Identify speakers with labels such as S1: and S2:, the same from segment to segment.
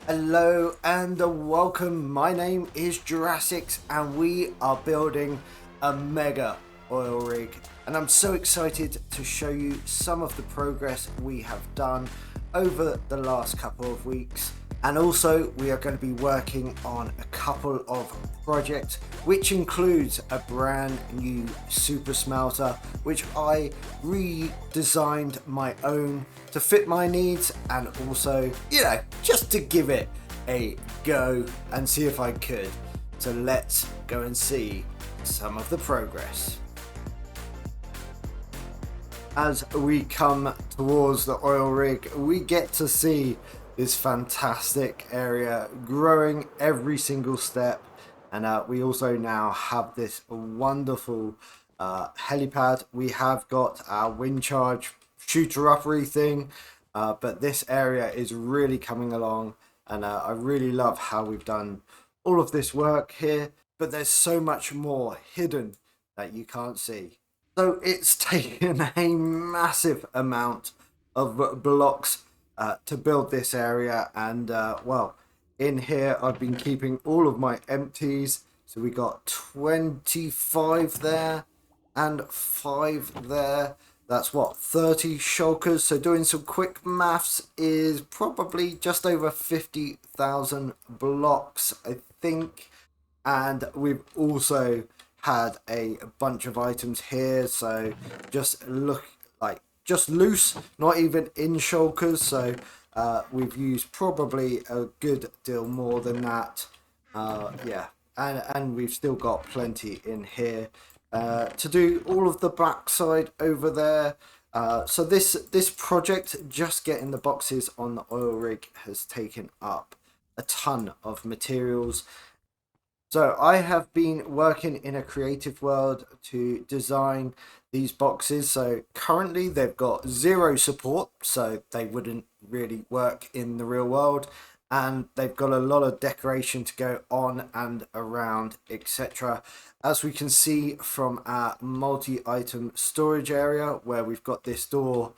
S1: Hello and welcome. My name is Jurassic and we are building a mega oil rig, and I'm so excited to show you some of the progress we have done over the last couple of weeks. And also we are going to be working on a couple of projects, which includes a brand new super smelter, which I redesigned my own to fit my needs, and also, just to give it a go and see if I could. So let's go and see some of the progress. As we come towards the oil rig, we get to see this fantastic area growing every single step, and we also now have this wonderful helipad. We have got our wind charge shooter uppery thing, but this area is really coming along, and I really love how we've done all of this work here, but there's so much more hidden that you can't see. So it's taken a massive amount of blocks to build this area, and well, in here I've been keeping all of my empties. So we got 25 there and 5 there. That's what, 30 shulkers. So doing some quick maths is probably just over 50,000 blocks, I think. And we've also had a bunch of items here, so just look like just loose, not even in shulkers. So we've used probably a good deal more than that. Yeah, and we've still got plenty in here to do all of the backside over there. So this project, just getting the boxes on the oil rig, has taken up a ton of materials. So I have been working in a creative world to design these boxes. So currently they've got 0 support, so they wouldn't really work in the real world. And they've got a lot of decoration to go on and around, etc. As we can see from our multi-item storage area, where we've got this door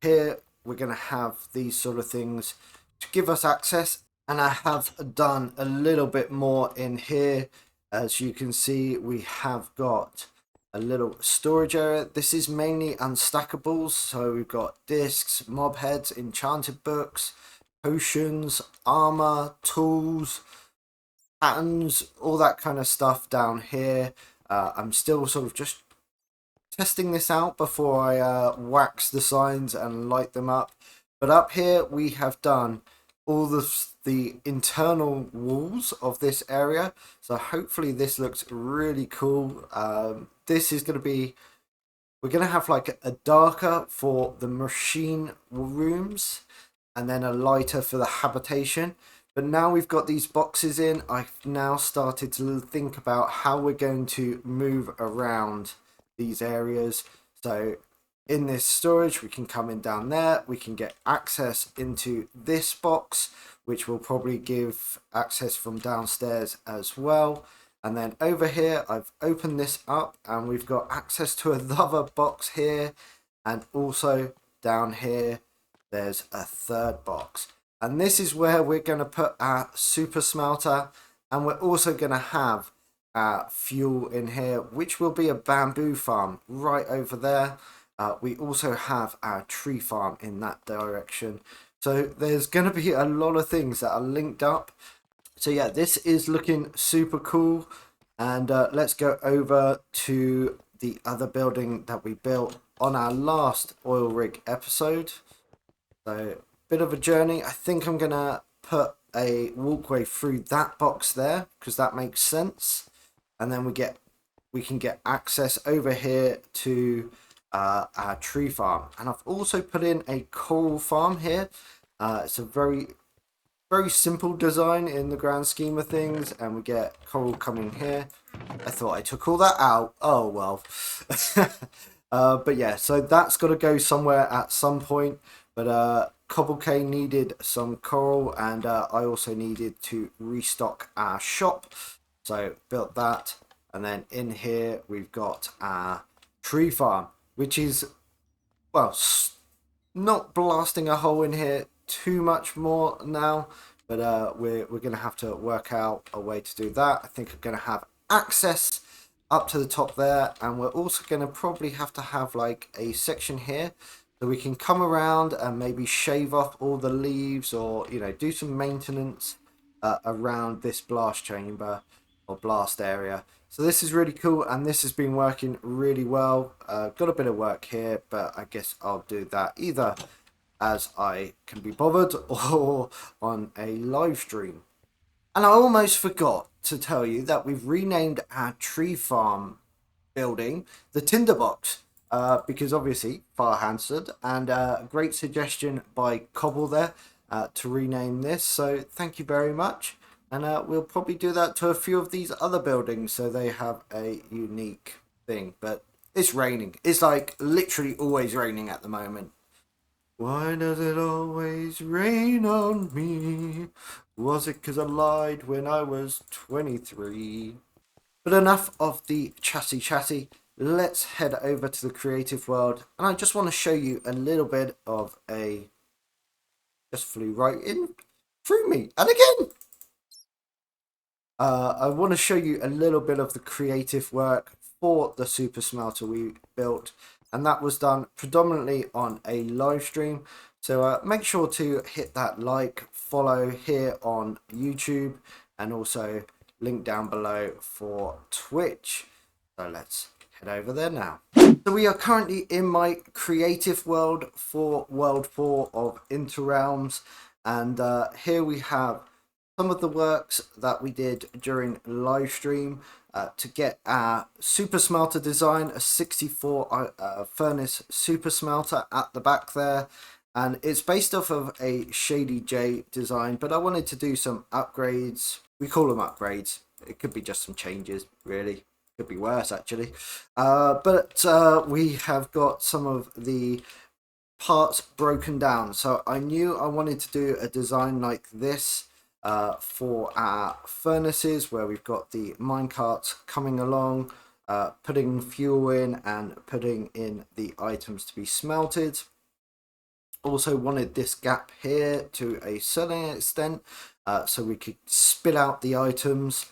S1: here, we're going to have these sort of things to give us access. And I have done a little bit more in here. As you can see, we have got a little storage area. This is mainly unstackables, so we've got discs, mob heads, enchanted books, potions, armor, tools, patterns, all that kind of stuff down here. I'm still sort of just testing this out before I wax the signs and light them up. But up here we have done all the internal walls of this area, so hopefully this looks really cool. This is going to be, we're going to have like a darker for the machine rooms and then a lighter for the habitation. But now we've got these boxes in, I've now started to think about how we're going to move around these areas. So in this storage, we can come in down there, we can get access into this box, which will probably give access from downstairs as well. And then over here, I've opened this up and we've got access to another box here, and also down here there's a third box. And this is where we're going to put our super smelter, and we're also going to have fuel in here, which will be a bamboo farm right over there. We also have our tree farm in that direction. So there's going to be a lot of things that are linked up. So yeah, this is looking super cool. And let's go over to the other building that we built on our last oil rig episode. So bit of a journey. I think I'm going to put a walkway through that box there, because that makes sense. And then we can get access over here to our tree farm. And I've also put in a coral farm here. It's a very simple design in the grand scheme of things, and we get coral coming here. I thought I took all that out. Oh well. But yeah, so that's got to go somewhere at some point. But Cobble Cane needed some coral, and I also needed to restock our shop, so built that. And then in here we've got our tree farm, which is, well, not blasting a hole in here too much more now, but we're going to have to work out a way to do that. I think I'm going to have access up to the top there, and we're also going to probably have to have like a section here so we can come around and maybe shave off all the leaves, or do some maintenance around this blast chamber or blast area. So this is really cool, and this has been working really well. Got a bit of work here, but I guess I'll do that either as I can be bothered or on a live stream. And I almost forgot to tell you that we've renamed our tree farm building the Tinderbox, because obviously fire answered, and a great suggestion by Cobble there to rename this. So thank you very much. And we'll probably do that to a few of these other buildings so they have a unique thing. But it's raining. It's like literally always raining at the moment. Why does it always rain on me? Was it 'cause I lied when I was 23? But enough of the chatty. Let's head over to the creative world. And I just want to show you a little bit of a... Just flew right in through me. And again! I want to show you a little bit of the creative work for the super smelter we built, and that was done predominantly on a live stream. So make sure to hit that like, follow here on YouTube, and also link down below for Twitch. So let's head over there now. So we are currently in my creative world for World 4 of Inter Realms, and here we have some of the works that we did during live stream to get our super smelter design, a 64 furnace super smelter at the back there, and it's based off of a ShaydeeJay design, but I wanted to do some upgrades. We call them upgrades, it could be just some changes, really. Could be worse actually, but we have got some of the parts broken down. So I knew I wanted to do a design like this for our furnaces, where we've got the minecarts coming along, putting fuel in and putting in the items to be smelted. Also wanted this gap here to a certain extent, so we could spill out the items.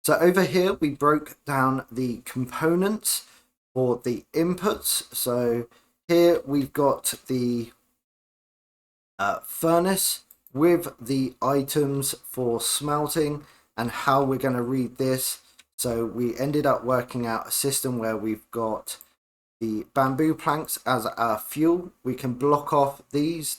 S1: So over here we broke down the components for the inputs. So here we've got the furnace with the items for smelting and how we're going to read this. So we ended up working out a system where we've got the bamboo planks as our fuel. We can block off these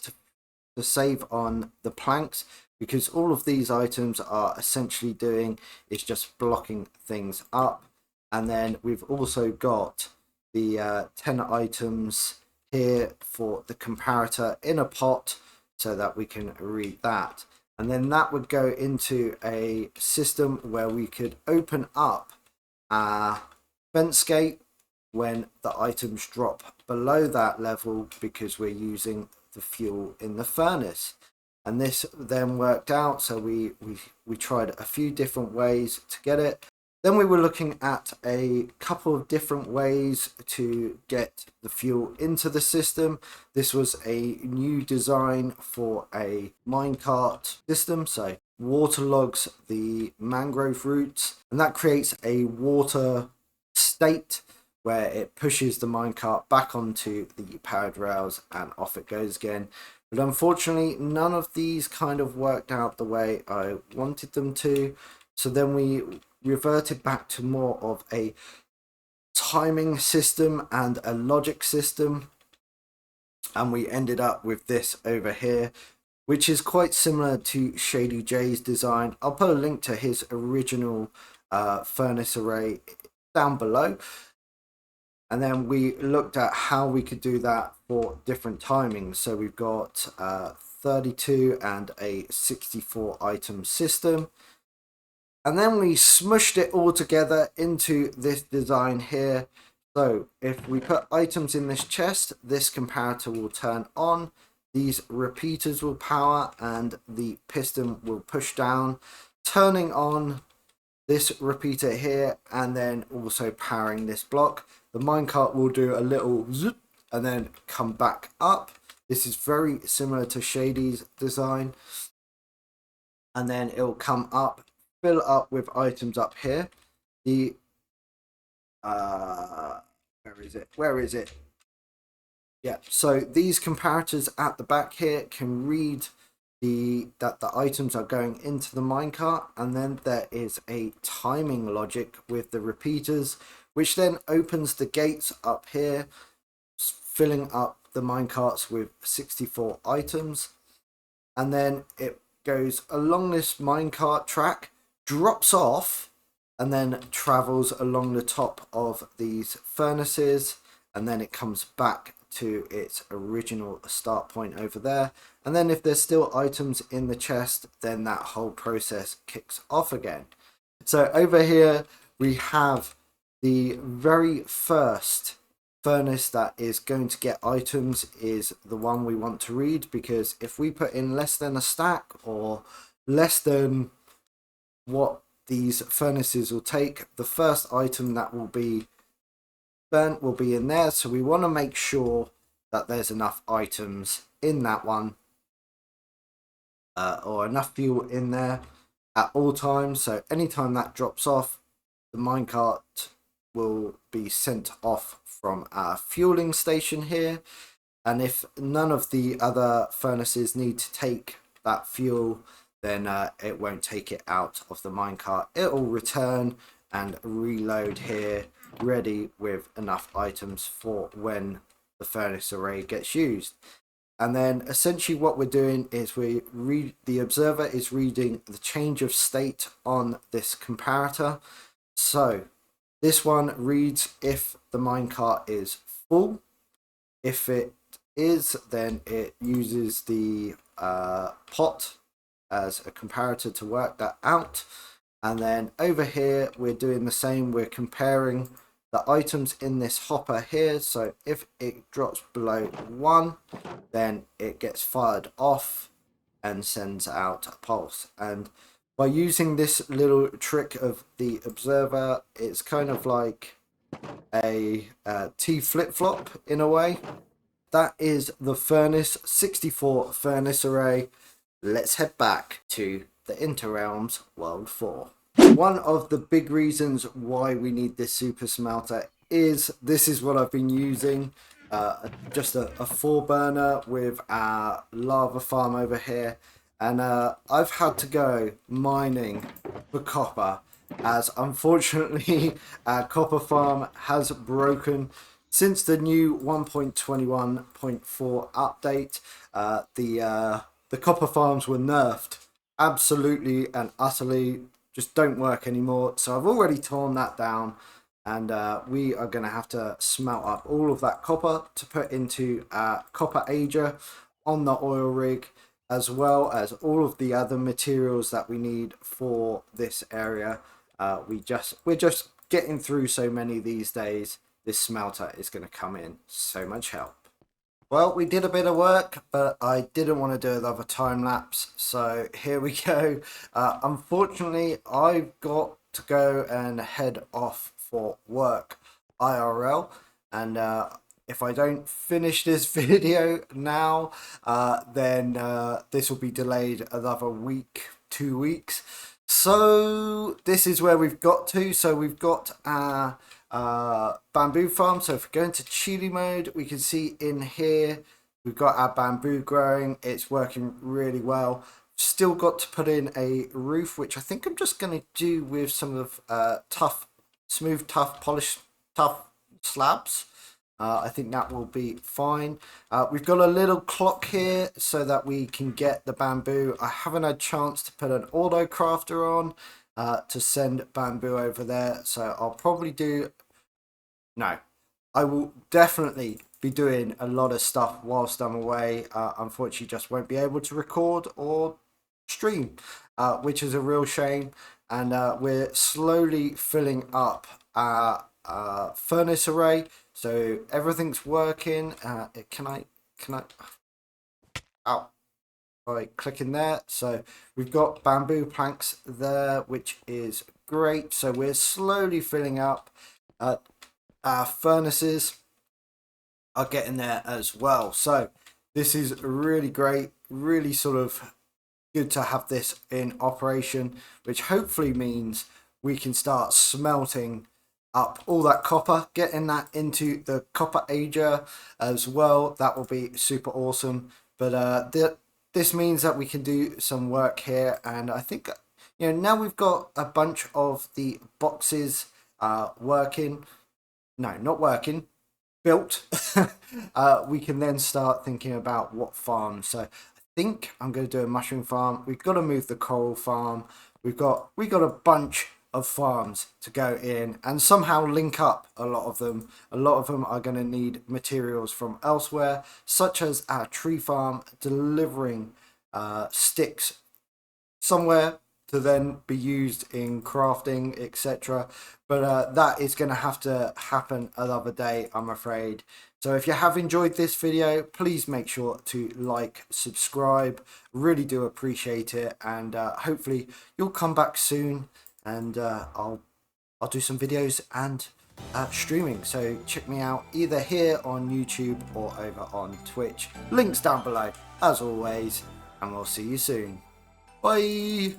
S1: to save on the planks, because all of these items are essentially doing is just blocking things up. And then we've also got the 10 items here for the comparator in a pot, so that we can read that. And then that would go into a system where we could open up our fence gate when the items drop below that level, because we're using the fuel in the furnace. And this then worked out, so we tried a few different ways to get it. Then we were looking at a couple of different ways to get the fuel into the system. This was a new design for a minecart system, so waterlogs the mangrove roots, and that creates a water state where it pushes the minecart back onto the powered rails and off it goes again. But unfortunately, none of these kind of worked out the way I wanted them to. So then we reverted back to more of a timing system and a logic system, and we ended up with this over here, which is quite similar to ShaydeeJay's design. I'll put a link to his original furnace array down below. And then we looked at how we could do that for different timings. So we've got 32 and a 64 item system. And then we smushed it all together into this design here. So if we put items in this chest, this comparator will turn on, these repeaters will power, and the piston will push down, turning on this repeater here, and then also powering this block. The minecart will do a little zip and then come back up. This is very similar to Shaydee's design. and then it'll come up, fill up with items up here. The where is it? Where is it? Yeah, so these comparators at the back here can read that the items are going into the minecart, and then there is a timing logic with the repeaters, which then opens the gates up here, filling up the minecarts with 64 items, and then it goes along this minecart track, drops off, and then travels along the top of these furnaces, and then it comes back to its original start point over there. And then if there's still items in the chest, then that whole process kicks off again. So over here we have the very first furnace that is going to get items is the one we want to read, because if we put in less than a stack or less than what these furnaces will take, the first item that will be burnt will be in there. So we want to make sure that there's enough items in that one, or enough fuel in there at all times. So anytime that drops off, the minecart will be sent off from our fueling station here, and if none of the other furnaces need to take that fuel, then it won't take it out of the minecart. It will return and reload here, ready with enough items for when the furnace array gets used. And then essentially what we're doing is the observer is reading the change of state on this comparator. So this one reads if the minecart is full. If it is, then it uses the pot as a comparator to work that out. And then over here we're doing the same. We're comparing the items in this hopper here. So if it drops below 1, then it gets fired off and sends out a pulse. And by using this little trick of the observer, it's kind of like a T flip-flop in a way. That is the furnace, 64 furnace array. Let's head back to the Inter Realms World 4. One of the big reasons why we need this super smelter is this is what I've been using. Just a 4-burner with our lava farm over here, and I've had to go mining for copper, as unfortunately our copper farm has broken since the new 1.21.4 update. The copper farms were nerfed absolutely and utterly, just don't work anymore. So I've already torn that down, and we are going to have to smelt up all of that copper to put into a copper ager on the oil rig, as well as all of the other materials that we need for this area. We're just getting through so many these days. This smelter is going to come in so much help. Well, we did a bit of work, but I didn't want to do another time lapse, so here we go. Unfortunately, I've got to go and head off for work IRL, and if I don't finish this video now, then this will be delayed another week, 2 weeks. So this is where we've got to. So we've got our bamboo farm. So if we go into chili mode, we can see in here we've got our bamboo growing. It's working really well. Still got to put in a roof, which I think I'm just going to do with some of smooth, tough, polished, tough slabs. I think that will be fine. We've got a little clock here so that we can get the bamboo. I haven't had a chance to put an auto crafter on to send bamboo over there, so I'll probably do... No, I will definitely be doing a lot of stuff whilst I'm away. Unfortunately, just won't be able to record or stream, which is a real shame. And we're slowly filling up our furnace array, so everything's working. Can I ow, by clicking there. So we've got bamboo planks there, which is great. So we're slowly filling up. Our furnaces are getting there as well, so this is really great, really sort of good to have this in operation, which hopefully means we can start smelting up all that copper, getting that into the copper ager as well. That will be super awesome. But this means that we can do some work here, and I think, you know, now we've got a bunch of the boxes working. No, not working, built. We can then start thinking about what farm. So I think I'm going to do a mushroom farm. We've got to move the coral farm. We got a bunch of farms to go in and somehow link up a lot of them. A lot of them are going to need materials from elsewhere, such as our tree farm delivering sticks somewhere to then be used in crafting, etc. But that is going to have to happen another day, I'm afraid. So if you have enjoyed this video, please make sure to like, subscribe. Really do appreciate it, and hopefully you'll come back soon, and I'll do some videos and streaming. So check me out either here on YouTube or over on Twitch. Links down below as always, and we'll see you soon. Bye.